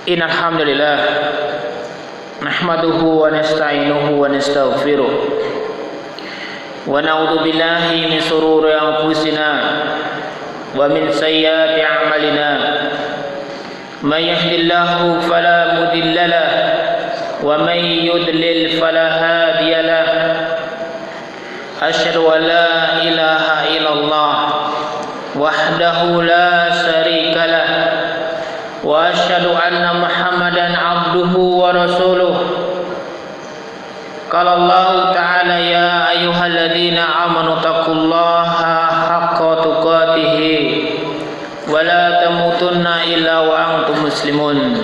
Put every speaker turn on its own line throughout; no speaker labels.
Innal hamdalillah nahmaduhu wa nasta'inuhu wa nastaghfiruh wa na'udzu billahi min shururi anfusina wa min sayyiati a'malina may yahdihillahu fala mudilla lahu wa may yudlil fala hadiya lahu asyhadu an la ilaha illallah wahdahu la syarika lahu wa asyhadu anna Muhammadan abduhu wa rasuluh. Qala Allah ta'ala ya ayyuhalladzina amanu taqullaha haqqa tuqatih wa la tamutunna illa wa antum muslimun.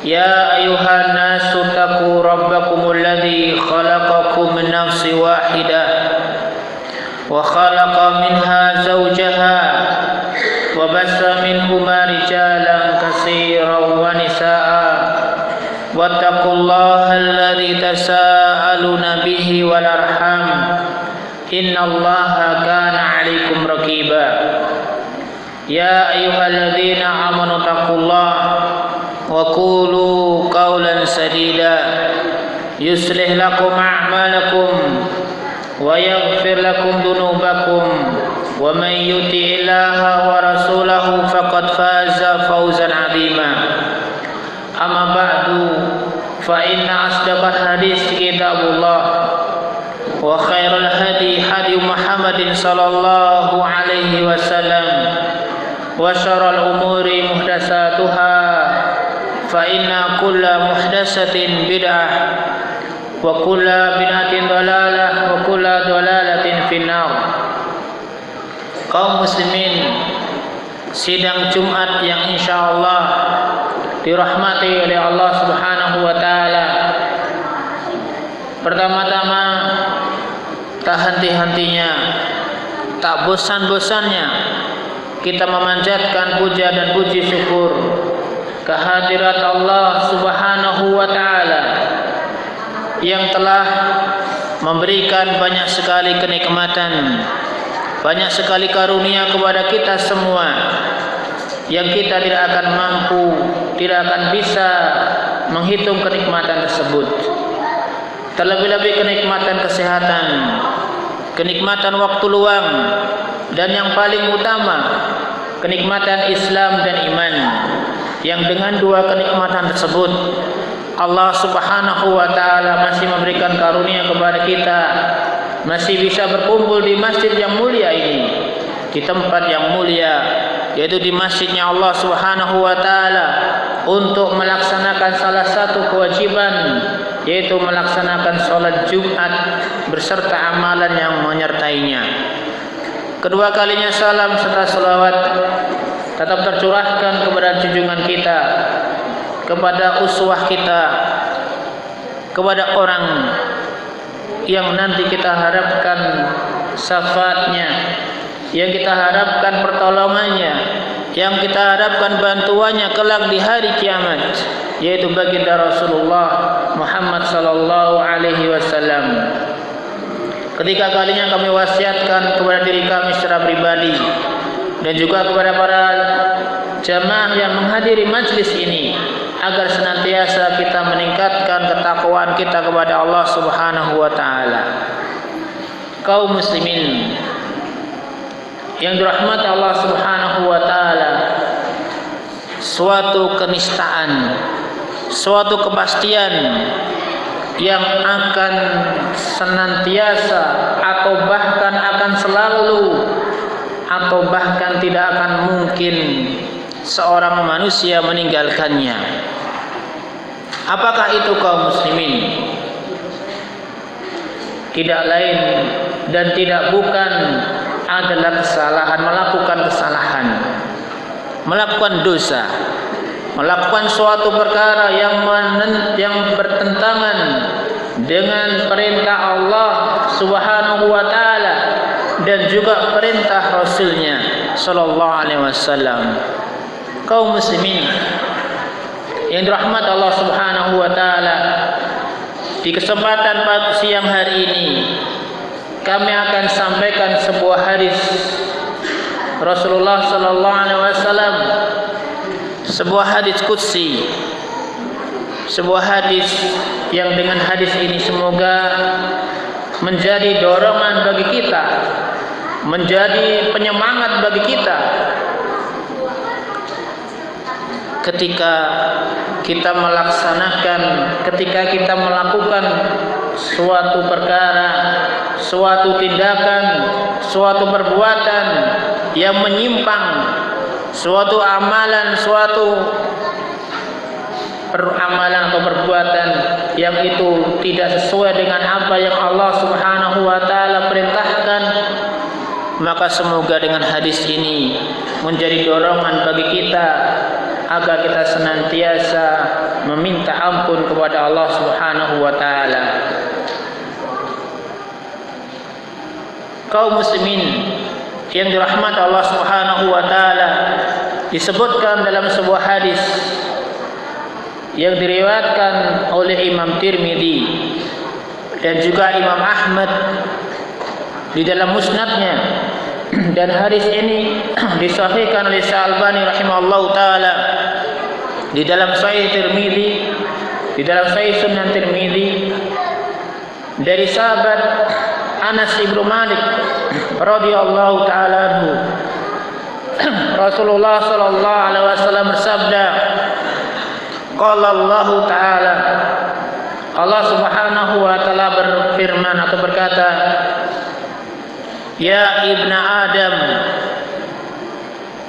Ya ayyuhan nasu taqu rabbakumul ladzi khalaqakum min nafsin wahidah wa khalaqa minha zawjaha wa bassa minhuma rijalan katsiran wa nisaa wattaqullaha alladzi tasaaluna bihi wal arham innallaha kana 'alaikum raqiba. Ya ayyuhalladzina amanu taqullaha wa qulu qawlan sadida yuslih lakum a'malakum wa yaghfir lakum dhunubakum wa man yuti'illaha wa rasulahu faqad faza fawzan 'azima. Amma ba'du fa inna asdaqal hadis kitabullah wa khairal hadi hadi Muhammadin sallallahu alaihi wasallam wa syarrul umuri muhdatsatuha fa inna kulla muhdatsatin bid'ah wa kulla bid'atin dhalalah wa kulla dhalalatin finnar. Kaum muslimin, sidang Jumat yang insyaallah dirahmati oleh Allah Subhanahu wa taala. Pertama-tama, tak henti-hentinya, tak bosan-bosannya kita memanjatkan puja dan puji syukur kehadirat Allah Subhanahu wa taala yang telah memberikan banyak sekali kenikmatan, banyak sekali karunia kepada kita semua yang kita tidak akan mampu, tidak akan bisa menghitung kenikmatan tersebut. Terlebih-lebih kenikmatan kesehatan, kenikmatan waktu luang, dan yang paling utama kenikmatan Islam dan iman. Yang dengan dua kenikmatan tersebut Allah Subhanahu wa taala masih memberikan karunia kepada kita, masih bisa berkumpul di masjid yang mulia ini, di tempat yang mulia, yaitu di masjidnya Allah Subhanahu wa taala, untuk melaksanakan salah satu kewajiban, yaitu melaksanakan salat Jumat beserta amalan yang menyertainya. Kedua kalinya salam serta selawat tetap tercurahkan kepada junjungan kita, kepada uswah kita, kepada orang yang nanti kita harapkan syafaatnya, yang kita harapkan pertolongannya, yang kita harapkan bantuannya kelak di hari kiamat, yaitu baginda Rasulullah Muhammad sallallahu alaihi wasallam. Ketika kalinya kami wasiatkan kepada diri kami secara pribadi dan juga kepada para jamaah yang menghadiri majlis ini, agar senantiasa kita meningkatkan ketakwaan kita kepada Allah Subhanahu wa taala. Kaum muslimin yang dirahmati Allah Subhanahu wa taala, suatu kenistaan, suatu kepastian yang akan senantiasa atau bahkan akan selalu atau bahkan tidak akan mungkin seorang manusia meninggalkannya. Apakah itu kaum muslimin? Tidak lain dan tidak bukan adalah kesalahan, melakukan dosa, melakukan suatu perkara yang bertentangan dengan perintah Allah Subhanahu wa taala dan juga perintah Rasulnya sallallahu alaihi wasallam. Kaum muslimin yang dirahmati Allah Subhanahu wa taala, di kesempatan siang hari ini kami akan sampaikan sebuah hadis Rasulullah sallallahu alaihi wasallam, sebuah hadis qudsi, sebuah hadis yang dengan hadis ini semoga menjadi dorongan bagi kita, menjadi penyemangat bagi kita ketika kita melakukan suatu perkara, suatu tindakan, suatu perbuatan yang menyimpang, suatu amalan, suatu peramalan atau perbuatan yang itu tidak sesuai dengan apa yang Allah Subhanahu wa taala perintahkan, maka semoga dengan hadis ini menjadi dorongan bagi kita agar kita senantiasa meminta ampun kepada Allah Subhanahu wa taala. Kaum muslimin yang dirahmati Allah Subhanahu wa taala, disebutkan dalam sebuah hadis yang diriwayatkan oleh Imam Tirmidzi dan juga Imam Ahmad di dalam musnadnya, dan hadis ini disahihkan oleh Syalbani rahimahullahu taala di dalam Sahih Tirmidzi, di dalam Sahih Sunan Tirmidzi, dari sahabat Anas bin Malik radhiyallahu taala anhu, Rasulullah sallallahu alaihi wasallam bersabda, qala Allah taala, Allah Subhanahu wa taala berfirman atau berkata, ya ibna Adam,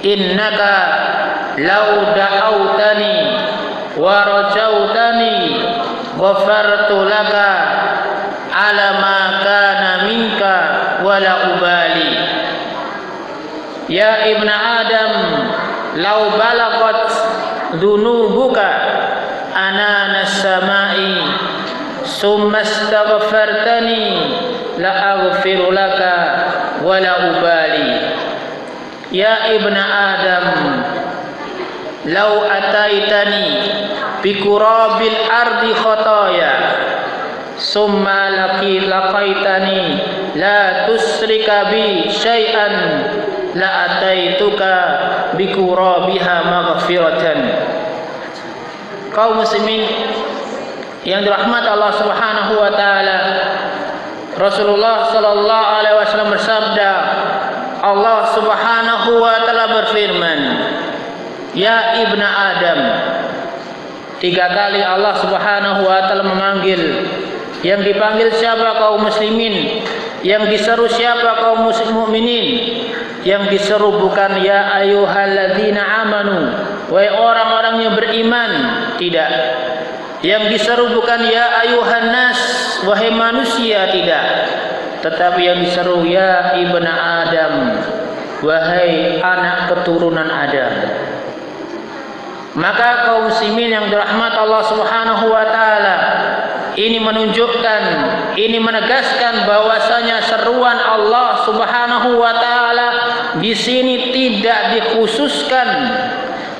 innaka law da'autani wa rajautani ghafartu laka ala ma kana minka wala ubali. Ya ibna Adam, law balagat dunubuka anana samai summa astaghfartani la aghfiru laka wala ubali. Ya ibna Adam, law ataitani bikurabil ardi khataya summa laqaitani la tusrika bi syai'an la ataituka bikurabiha maghfiratan. Kaum muslimin yang dirahmati Allah Subhanahu wa taala, Rasulullah sallallahu alaihi wasallam bersabda, Allah Subhanahu wa taala berfirman, ya ibna Adam. 3 kali Allah Subhanahu wa taala memanggil. Yang dipanggil siapa? Kaum muslimin. Yang diseru siapa? Kaum mukminin. Yang diseru bukan ya ayyuhalladzina amanu, wahai orang-orang yang beriman, tidak. Yang diseru bukan ya ayuhan nas, wahai manusia, tidak. Tetapi yang diseru ya ibna Adam, wahai anak keturunan Adam. Maka kaum muslimin yang dirahmati Allah Subhanahu wa taala, ini menunjukkan, ini menegaskan bahwasanya seruan Allah Subhanahu wa taala di sini tidak dikhususkan,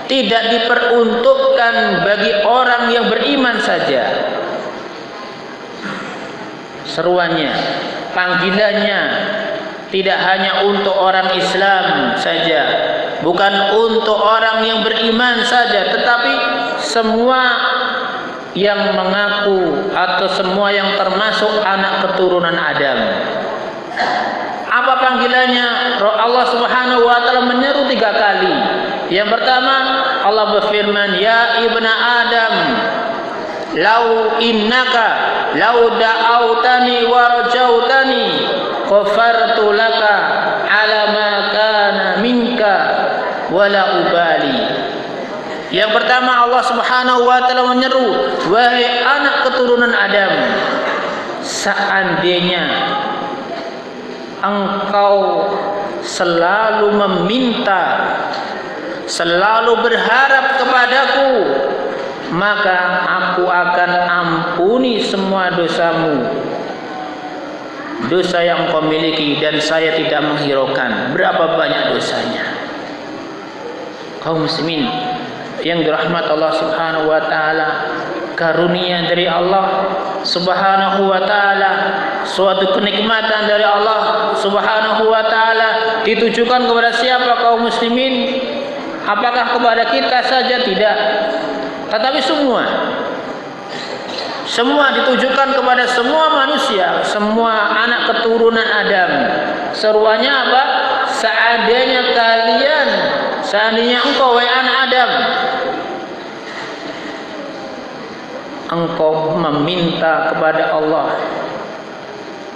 tidak diperuntukkan bagi orang yang beriman saja. Seruannya, panggilannya tidak hanya untuk orang Islam saja, bukan untuk orang yang beriman saja, tetapi semua yang mengaku atau semua yang termasuk anak keturunan Adam. Apa panggilannya? Allah Subhanahu wa taala menyeru 3 kali. Yang pertama, Allah berfirman, ya ibna Adam, lau innaka lau da'autani wa rajautani ghafartu laka ala ma kana minka wala ubali. Yang pertama, Allah Subhanahu wa taala menyeru, wahai anak keturunan Adam, seandainya engkau selalu meminta, selalu berharap kepadaku, maka aku akan ampuni semua dosamu, dosa yang kau miliki, dan saya tidak menghiraukan berapa banyak dosanya. Kaum muslimin yang dirahmati Allah Subhanahu wa taala, karunia dari Allah Subhanahu wa taala, suatu kenikmatan dari Allah Subhanahu wa taala ditujukan kepada siapa? Kaum muslimin, Apakah kepada kita saja? Tidak, tetapi semua ditujukan kepada semua manusia, semua anak keturunan Adam. Seruannya apa? Seandainya engkau wahai anak Adam, engkau meminta kepada Allah.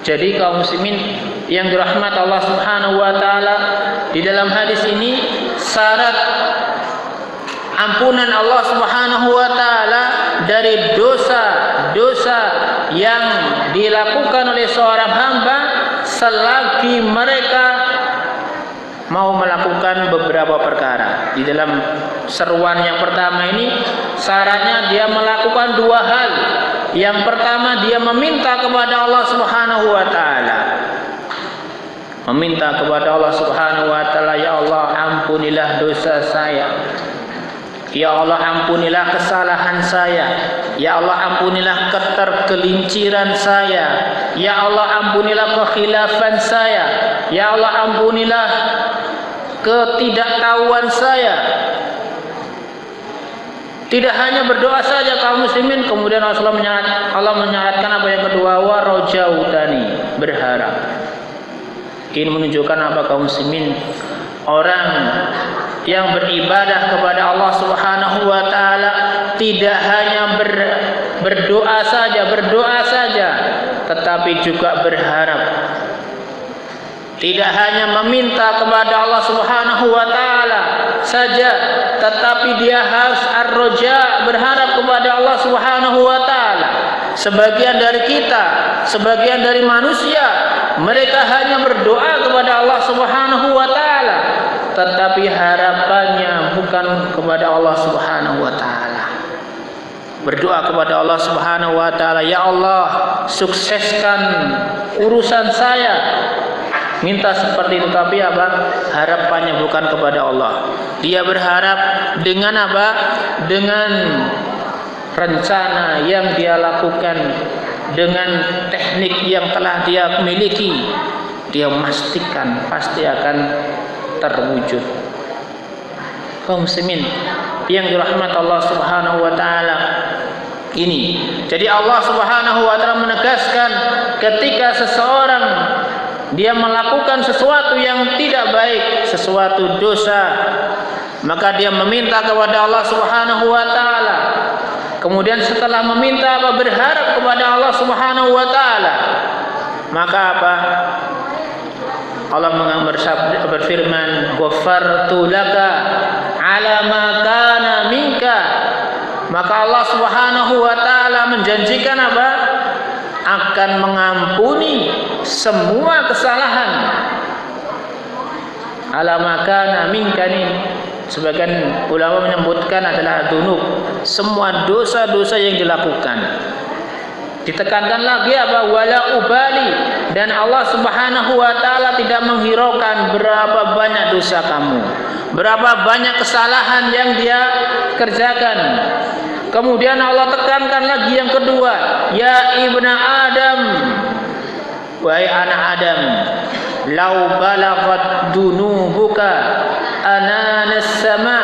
Jadi kaum muslimin yang dirahmati Allah Subhanahu wa taala, di dalam hadis ini syarat ampunan Allah Subhanahu wa taala dari dosa-dosa yang dilakukan oleh seorang hamba selagi mereka mau melakukan beberapa perkara. Di dalam seruan yang pertama ini syaratnya dia melakukan dua hal. Yang pertama, dia meminta kepada Allah Subhanahu wa taala. Meminta kepada Allah Subhanahu wa taala, ya Allah, ampunilah dosa saya. Ya Allah, ampunilah kesalahan saya. Ya Allah, ampunilah ketergelinciran saya. Ya Allah, ampunilah kekhilafan saya. Ya Allah, ampunilah ketidaktahuan saya. Tidak hanya berdoa saja kaum muslimin, kemudian Allah menyarankan apa yang kedua, wa rajautani, berharap. Ini menunjukkan apa kaum muslimin? Orang yang beribadah kepada Allah Subhanahu wa taala tidak hanya berdoa saja, tetapi juga berharap. Tidak hanya meminta kepada Allah Subhanahu wa taala saja, tetapi dia harus ar-raja, berharap kepada Allah Subhanahu wa taala. Sebagian dari kita, sebagian dari manusia, mereka hanya berdoa kepada Allah Subhanahu wa taala, tetapi harapannya bukan kepada Allah Subhanahu wa taala. Berdoa kepada Allah Subhanahu wa taala, ya Allah, sukseskan urusan saya. Minta seperti itu, tapi apa? Harapannya bukan kepada Allah. Dia berharap dengan apa? Dengan rencana yang dia lakukan, dengan teknik yang telah dia miliki, dia memastikan pasti akan terwujud. Kaum muslimin yang dirahmati Allah Subhanahu wa taala, ini. Jadi Allah Subhanahu wa taala menegaskan ketika seseorang dia melakukan sesuatu yang tidak baik, sesuatu dosa, maka dia meminta kepada Allah Subhanahu wa taala. Kemudian setelah meminta apa? Berharap kepada Allah Subhanahu wa taala. Maka apa? Allah berfirman, "Ghafartu laka 'ala ma kana minka." Maka Allah Subhanahu wa taala menjanjikan apa? Akan mengampuni semua kesalahan. Ala ma kana minka, sebagian ulama menyebutkan adalah dzunub, semua dosa-dosa yang dilakukan. Ditekankan lagi apa? Wala ubali, dan Allah Subhanahu wa taala tidak menghiraukan berapa banyak dosa kamu, berapa banyak kesalahan yang dia kerjakan. Kemudian Allah tekankan lagi yang kedua, ya ibna Adam, wahai anak Adam, lau balaghat dunubuka ananas sama.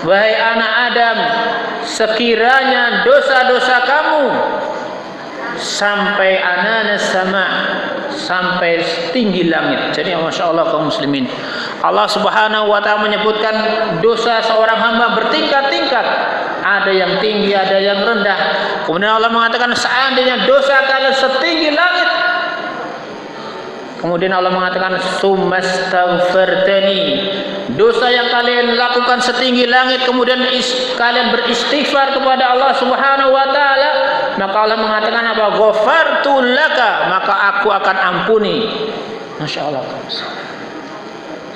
Wahai anak Adam, sekiranya dosa-dosa kamu sampai ananas sama, sampai tinggi langit. Jadi masya Allah kaum muslimin, Allah Subhanahu wa taala menyebutkan dosa seorang hamba bertingkat-tingkat, ada yang tinggi, ada yang rendah. Kemudian Allah mengatakan seandainya dosa kalian setinggi langit, kemudian Allah mengatakan sumastaghfartani, dosa yang kalian lakukan setinggi langit, kemudian kalian beristighfar kepada Allah Subhanahu wa taala, maka Allah mengatakan apa? Ghafartu laka, maka aku akan ampuni. Masya Allah.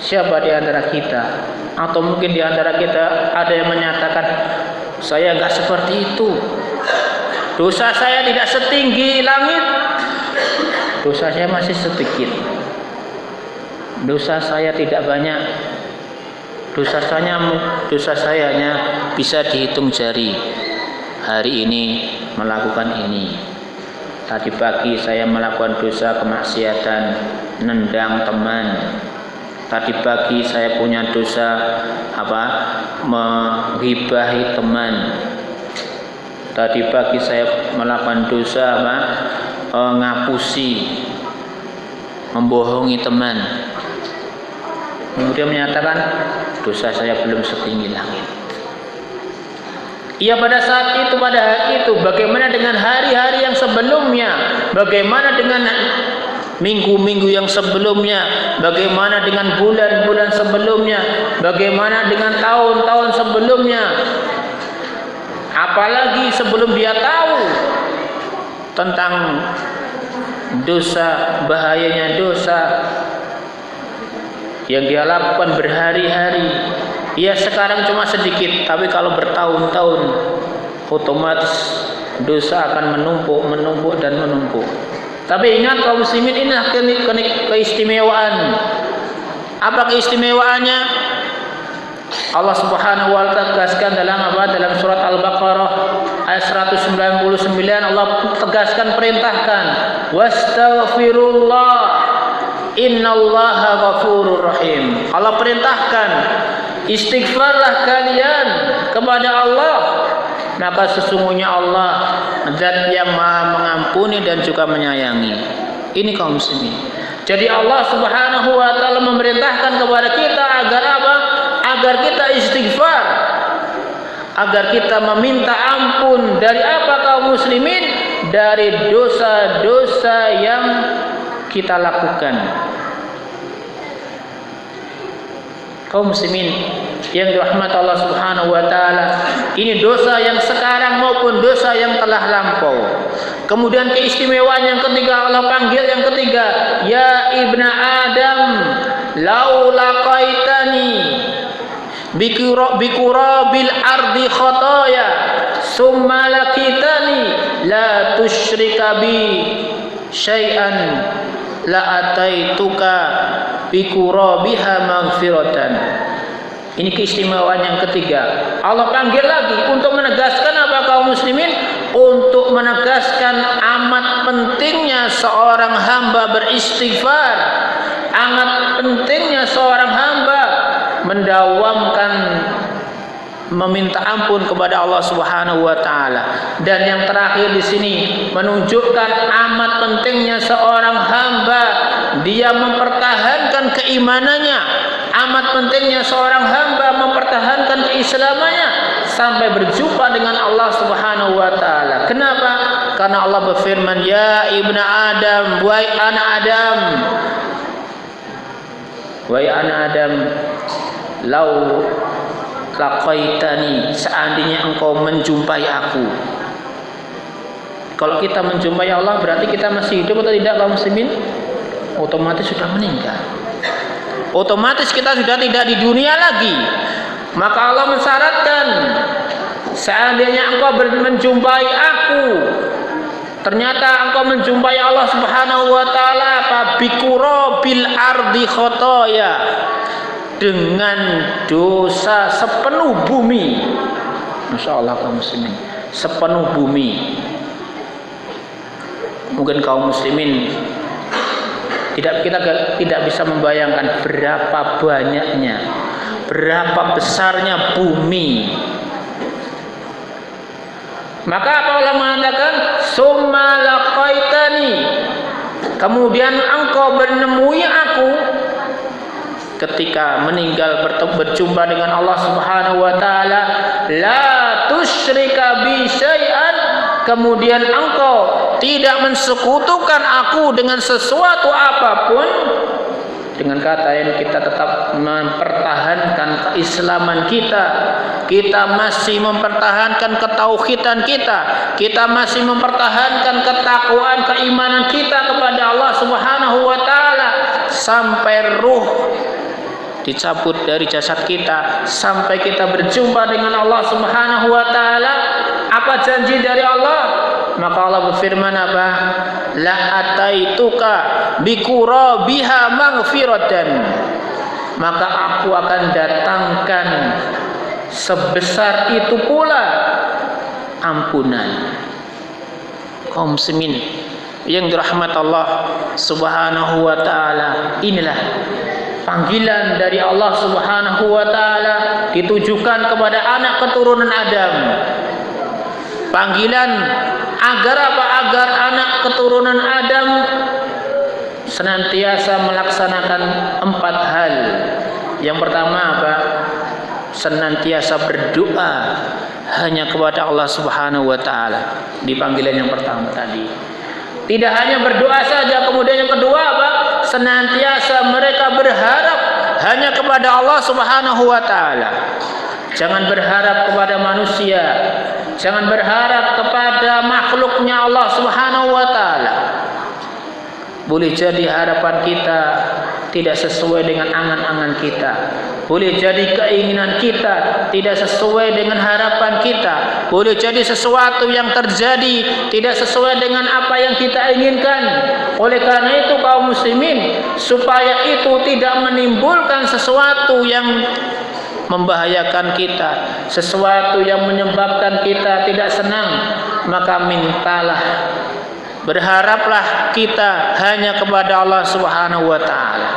Siapa di antara kita, atau mungkin di antara kita ada yang menyatakan, saya enggak seperti itu, dosa saya tidak setinggi langit, dosa saya masih sedikit, dosa saya tidak banyak, dosa saya hanya bisa dihitung jari. Hari ini melakukan ini, tadi pagi saya melakukan dosa kemaksiatan, nendang teman, Tadi pagi saya punya dosa menghibahi teman. Tadi pagi saya melakukan dosa ngapusi, membohongi teman. Kemudian menyatakan dosa saya belum setinggi langit. Ia pada saat itu, pada hari itu, bagaimana dengan hari-hari yang sebelumnya, bagaimana dengan minggu-minggu yang sebelumnya, bagaimana dengan bulan-bulan sebelumnya, bagaimana dengan tahun-tahun sebelumnya, apalagi sebelum dia tahu tentang dosa, bahayanya dosa yang dia lakukan berhari-hari. Ya sekarang cuma sedikit, tapi kalau bertahun-tahun otomatis dosa akan menumpuk dan menumpuk. Tapi ingat kaum muslimin, ini keistimewaan. Apa keistimewaannya? Allah Subhanahu wa taala tegaskan dalam surat Al-Baqarah ayat 199, Allah tegaskan, perintahkan, wastaghfirullah innallaha ghafurur rahim. Allah perintahkan, istighfarlah kalian kepada Allah, maka sesungguhnya Allah zat yang maha mengampuni dan juga menyayangi. Ini kaum muslimin. Jadi Allah Subhanahu wa taala memerintahkan kepada kita agar apa? Agar kita istighfar, agar kita meminta ampun dari apa kaum muslimin? Dari dosa-dosa yang kita lakukan. Kaum muslimin yang dirahmati Allah Subhanahu wa taala, ini dosa yang sekarang maupun dosa yang telah lampau. Kemudian keistimewaan yang ketiga, Allah panggil yang ketiga, ya ibna Adam, lau laqaitani bikurabil ardi khataya summa laqitani la tusyrika bi syai'an la ataituka bikurabiha maghfiratan. Ini keistimewaan yang ketiga. Allah panggil lagi untuk menegaskan apa kaum muslimin? Untuk menegaskan amat pentingnya seorang hamba beristighfar, amat pentingnya seorang hamba mendawamkan meminta ampun kepada Allah Subhanahu wa taala. Dan yang terakhir di sini menunjukkan amat pentingnya seorang hamba dia mempertahankan keimanannya, amat pentingnya seorang hamba mempertahankan keislamannya sampai berjumpa dengan Allah Subhanahu wa taala. Kenapa? Karena Allah berfirman, ya ibna Adam, wahai anak Adam, wahai anak Adam, lau laqaitani, seandainya engkau menjumpai aku. Kalau kita menjumpai Allah berarti kita masih hidup atau tidak kaum muslimin? Otomatis sudah meninggal. Otomatis kita sudah tidak di dunia lagi. Maka Allah mensyaratkan, seandainya engkau menjumpai aku, ternyata engkau menjumpai Allah Subhanahu wa taala bikurabil ardi khotoya, dengan dosa sepenuh bumi. Masya Allah kaum muslimin, sepenuh bumi. Mungkin kaum muslimin kita tidak bisa membayangkan berapa banyaknya, berapa besarnya bumi. Maka apa Allah mengatakan, summa laqaitani, kemudian engkau menemui aku ketika meninggal berjumpa dengan Allah Subhanahu wa taala, la tusyrika bi syai'an, kemudian engkau tidak mensekutukan aku dengan sesuatu apapun. Dengan kata yang kita tetap mempertahankan keislaman kita, kita masih mempertahankan ketauhidan kita masih mempertahankan ketakwaan keimanan kita kepada Allah Subhanahu wa taala sampai ruh dicabut dari jasad kita, sampai kita berjumpa dengan Allah Subhanahu wa taala. Apa janji dari Allah? Maka Allah berfirman apa? La ataituka bikurabiha maghfiratan, maka aku akan datangkan sebesar itu pula ampunan. Kaum muslimin yang dirahmati Allah Subhanahu wa taala, inilah panggilan dari Allah Subhanahu wa taala ditujukan kepada anak keturunan Adam. Panggilan agar apa? Agar anak keturunan Adam senantiasa melaksanakan 4 hal. Yang pertama apa? Senantiasa berdoa hanya kepada Allah Subhanahu wa taala. Di panggilan yang pertama tadi. Tidak hanya berdoa saja, kemudian yang kedua apa? Senantiasa mereka berharap hanya kepada Allah Subhanahu wa taala. Jangan berharap kepada manusia, jangan berharap kepada makhluknya Allah Subhanahu wa taala. Boleh jadi harapan kita tidak sesuai dengan angan-angan kita. Boleh jadi keinginan kita tidak sesuai dengan harapan kita. Boleh jadi sesuatu yang terjadi tidak sesuai dengan apa yang kita inginkan. Oleh karena itu kaum muslimin, supaya itu tidak menimbulkan sesuatu yang membahayakan kita, sesuatu yang menyebabkan kita tidak senang, maka mintalah, berharaplah kita hanya kepada Allah Subhanahu wa taala,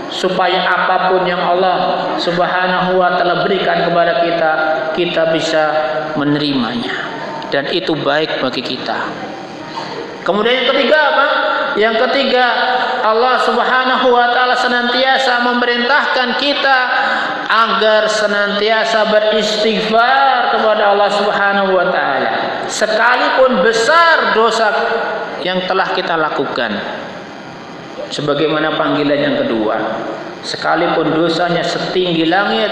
supaya apapun yang Allah Subhanahu wa taala berikan kepada kita, kita bisa menerimanya, dan itu baik bagi kita. Kemudian yang ketiga apa? Yang ketiga, Allah Subhanahu wa taala senantiasa memerintahkan kita agar senantiasa beristighfar kepada Allah Subhanahu wa taala, sekalipun besar dosa yang telah kita lakukan. Sebagaimana panggilan yang kedua, sekalipun dosanya setinggi langit,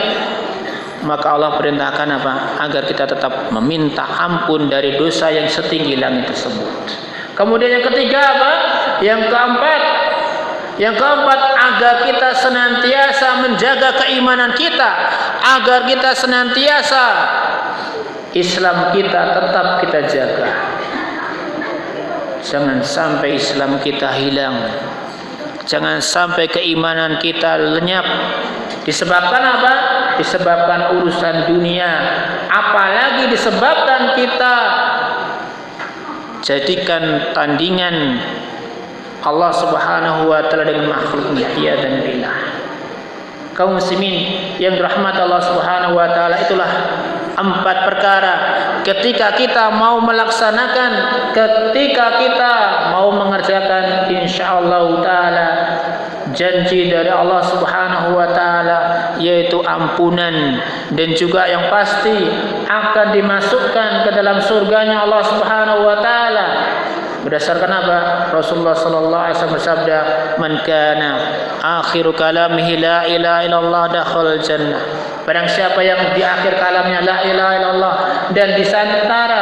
maka Allah perintahkan apa? Agar kita tetap meminta ampun dari dosa yang setinggi langit tersebut. Kemudian yang ketiga apa? Yang keempat, agar kita senantiasa menjaga keimanan kita, agar kita senantiasa Islam kita tetap kita jaga. Jangan sampai Islam kita hilang, jangan sampai keimanan kita lenyap. Disebabkan apa? Disebabkan urusan dunia, apalagi disebabkan kita jadikan tandingan Allah Subhanahu wa taala dengan makhluknya, dan billah. Kaum muslimin yang dirahmati Allah Subhanahu wa taala, itulah 4 perkara ketika kita mau melaksanakan, ketika kita mau mengerjakan, insyaallah taala janji dari Allah Subhanahu wa taala yaitu ampunan, dan juga yang pasti akan dimasukkan ke dalam surganya Allah Subhanahu wa taala. Berdasarkan apa? Rasulullah sallallahu alaihi wasallam bersabda, "Man kana akhiru kalamihi la ilaha illallah dakhala jannah." Barang siapa yang di akhir kalamnya la ilaha illallah, dan di antara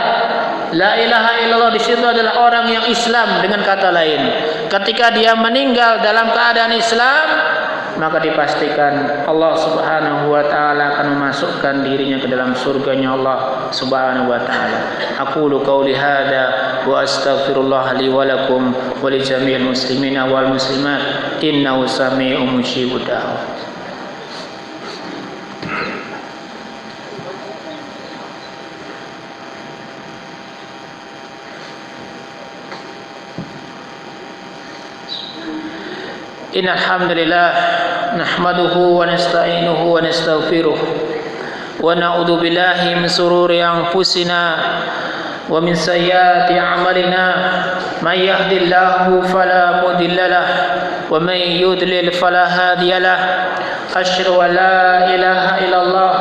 la ilaha illallah di situ adalah orang yang Islam, dengan kata lain, ketika dia meninggal dalam keadaan Islam, maka dipastikan Allah Subhanahu wa taala akan memasukkan dirinya ke dalam surganya Allah Subhanahu wa taala. Aqulu qauli hadza wa astaghfirullah li wa lakum wa li jami'il muslimina wal muslimat innahu sami'un mujibud da'wah. Innal hamdalillah nahmaduhu wa nasta'inuhu wa nastaghfiruh wa na'udzu billahi min shururi anfusina wa min sayyiati a'malina, may yahdihillahu fala mudilla lahu wa may yudlil fala hadiya lahu. Asyhadu an la ilaha illallah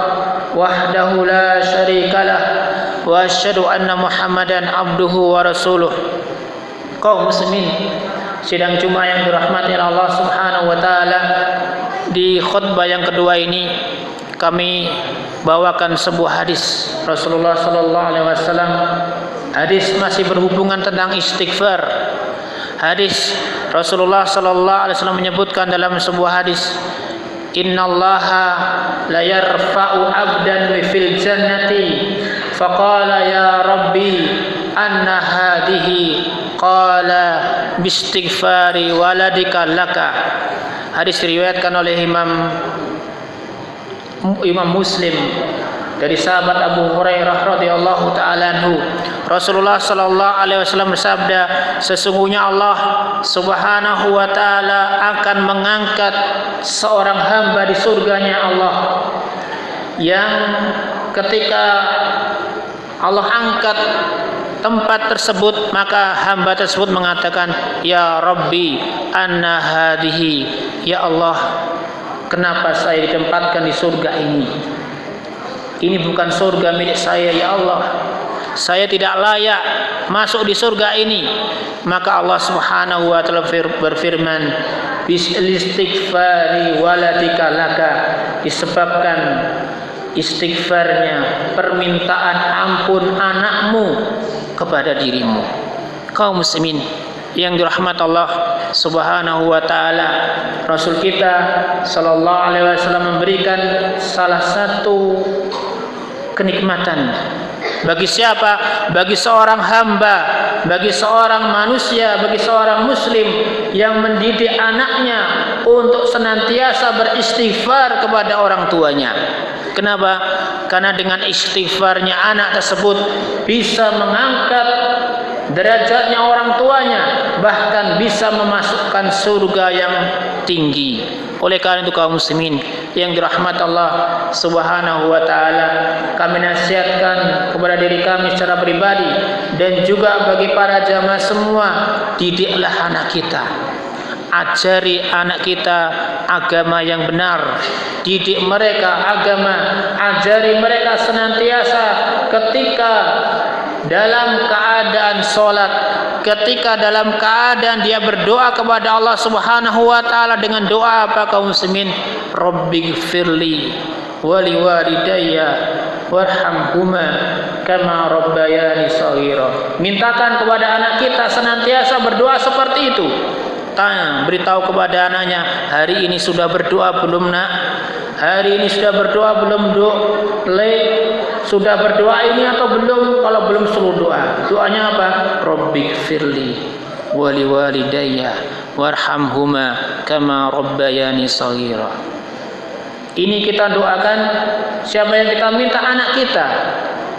wahdahu la syarika lahu wa asyhadu anna Muhammadan abduhu wa rasuluh. Kaum muslimin sidang Jumat yang dirahmati Allah Subhanahu wa taala, di khutbah yang kedua ini kami bawakan sebuah hadis Rasulullah sallallahu alaihi wasallam. Hadis masih berhubungan tentang istighfar. Hadis Rasulullah sallallahu alaihi wasallam menyebutkan dalam sebuah hadis, "Innallaha la yarfa'u 'abdan fil jannati faqala ya rabbi anna hadhihi qala bistighfari waladika laka." Hadis diriwayatkan oleh Imam Muslim dari sahabat Abu Hurairah radhiyallahu taala anhu, Rasulullah sallallahu alaihi wasallam bersabda, sesungguhnya Allah Subhanahu wa taala akan mengangkat seorang hamba di surganya Allah, yang ketika Allah angkat tempat tersebut, maka hamba tersebut mengatakan, ya Rabbi anna hadhihi, ya Allah, kenapa saya ditempatkan di surga ini? Ini bukan surga milik saya, ya Allah. Saya tidak layak masuk di surga ini. Maka Allah Subhanahu wa taala berfirman, "Bistighfari waladika laka", disebabkan istighfarnya, permintaan ampun anakmu kepada dirimu. Kaum muslimin yang dirahmati Allah Subhanahu wa taala, Rasul kita sallallahu alaihi wasallam memberikan salah satu kenikmatan bagi siapa? Bagi seorang hamba, bagi seorang manusia, bagi seorang muslim yang mendidik anaknya untuk senantiasa beristighfar kepada orang tuanya. Kenapa? Karena dengan istighfarnya anak tersebut bisa mengangkat derajatnya orang tuanya, bahkan bisa memasukkan surga yang tinggi. Oleh karena itu kaum muslimin yang dirahmati Allah Subhanahu wa taala, kami nasihatkan kepada diri kami secara pribadi dan juga bagi para jamaah semua, didiklah anak kita. Ajari anak kita agama yang benar, didik mereka agama, ajari mereka senantiasa ketika dalam keadaan sholat, ketika dalam keadaan dia berdoa kepada Allah Subhanahu wa taala dengan doa apa kaum muslimin? Rabbighfirli wa liwalidayya warhamhuma kama rabbayani shaghira. Mintakan kepada anak kita senantiasa berdoa seperti itu. Tanya, beritahu kepada anaknya, hari ini sudah berdoa belum nak? Hari ini sudah berdoa belum dok? Sudah berdoa ini atau belum? Kalau belum suruh doa. Doanya apa? Rabbighfirli wa liwalidayya warhamhuma kama rabbayani shaghira. Ini kita doakan. Siapa yang kita minta? Anak kita.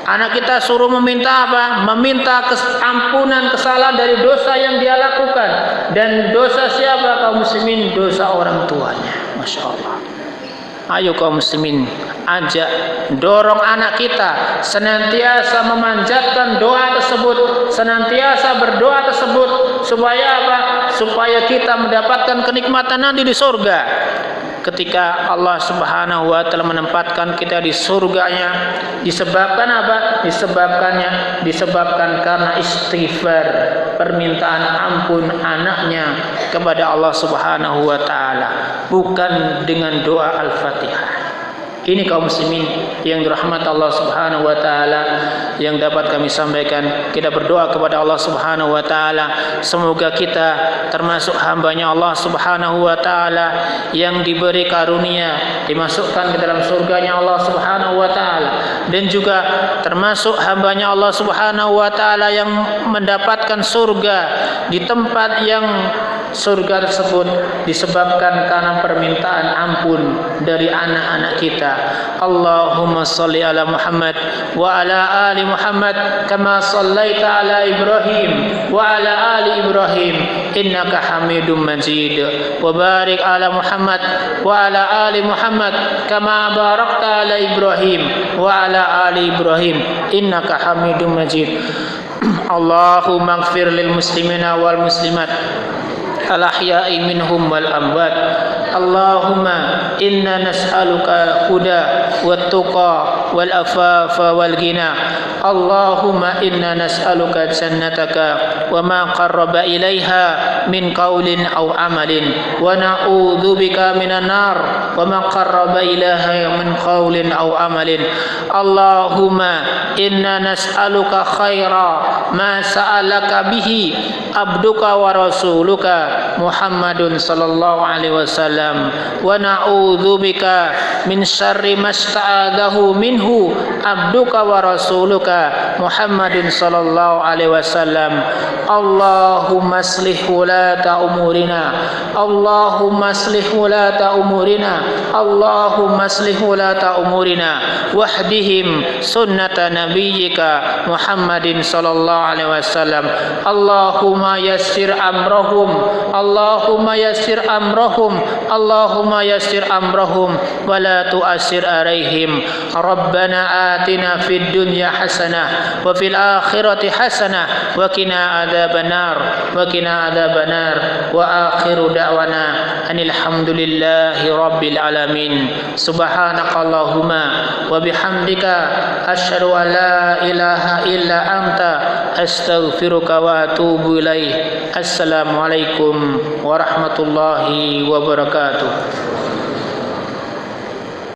Anak kita suruh meminta apa? Meminta ampunan kesalahan dari dosa yang dia lakukan. Dan dosa siapa kaum muslimin? Dosa orang tuanya. Masya Allah. Ayo kaum muslimin, ajak, dorong anak kita senantiasa memanjatkan doa tersebut, senantiasa berdoa tersebut, supaya apa? Supaya kita mendapatkan kenikmatan nanti di surga. Ketika Allah Subhanahu wa taala menempatkan kita di surganya, disebabkan apa? Disebabkan karena istighfar, permintaan ampun anaknya kepada Allah Subhanahu wa taala, bukan dengan doa Al-Fatihah. Ini kaum muslimin yang dirahmati Allah Subhanahu wa taala yang dapat kami sampaikan. Kita berdoa kepada Allah Subhanahu wa taala, semoga kita termasuk hambanya Allah Subhanahu wa taala yang diberi karunia dimasukkan ke dalam surganya Allah Subhanahu wa taala, dan juga termasuk hambanya Allah Subhanahu wa taala yang mendapatkan surga di tempat yang surga tersebut disebabkan karena permintaan ampun dari anak-anak kita. Allahumma salli ala Muhammad wa ala ali Muhammad kama sallaita ala Ibrahim wa ala ali Ibrahim innaka Hamidum Majid, wa barik ala Muhammad wa ala ali Muhammad kama barakta ala Ibrahim wa ala ali Ibrahim innaka Hamidum Majid. Allahumma ighfir lil muslimina wal muslimat al-ahya'i minhum wal amwat. Allahumma inna nas'aluka huda wat tuqa wal afafa wal ghina. Allahumma inna nas'aluka jannataka wa ma qarraba ilaiha min qaulin aw amalin, wa na'udzu bika minan nar wa ma qarraba ilaiha min qaulin aw amalin. Allahumma inna nas'aluka khaira ma sa'alaka bihi abduka wa rasuluka Muhammadun sallallahu alaihi wasallam wa na'udzubika min syarri masta'adahu minhu abduka wa rasuluka Muhammadun sallallahu alaihi wasallam. Allahumma aslih wulata umurina, Allahumma aslih wulata umurina, Allahumma aslih wulata umurina wahdihim sunnata nabiyyika Muhammadin sallallahu alaihi wasallam. Allahumma yassir amrahum, Allahumma yassir amrahum, Allahumma yassir amrahum wa la tu'assir alaihim. Rabbana atina fid dunya hasanah wa fil akhirati hasanah wa qina adzabannar wa qina adzabannar wa akhiru da'wana anil hamdulillahi rabbil alamin. Subhanakallahumma wa bihamdika asyhadu an la ilaha illa anta astaghfiruka wa atubu ilaih. Assalamualaikum warahmatullahi wabarakatuh.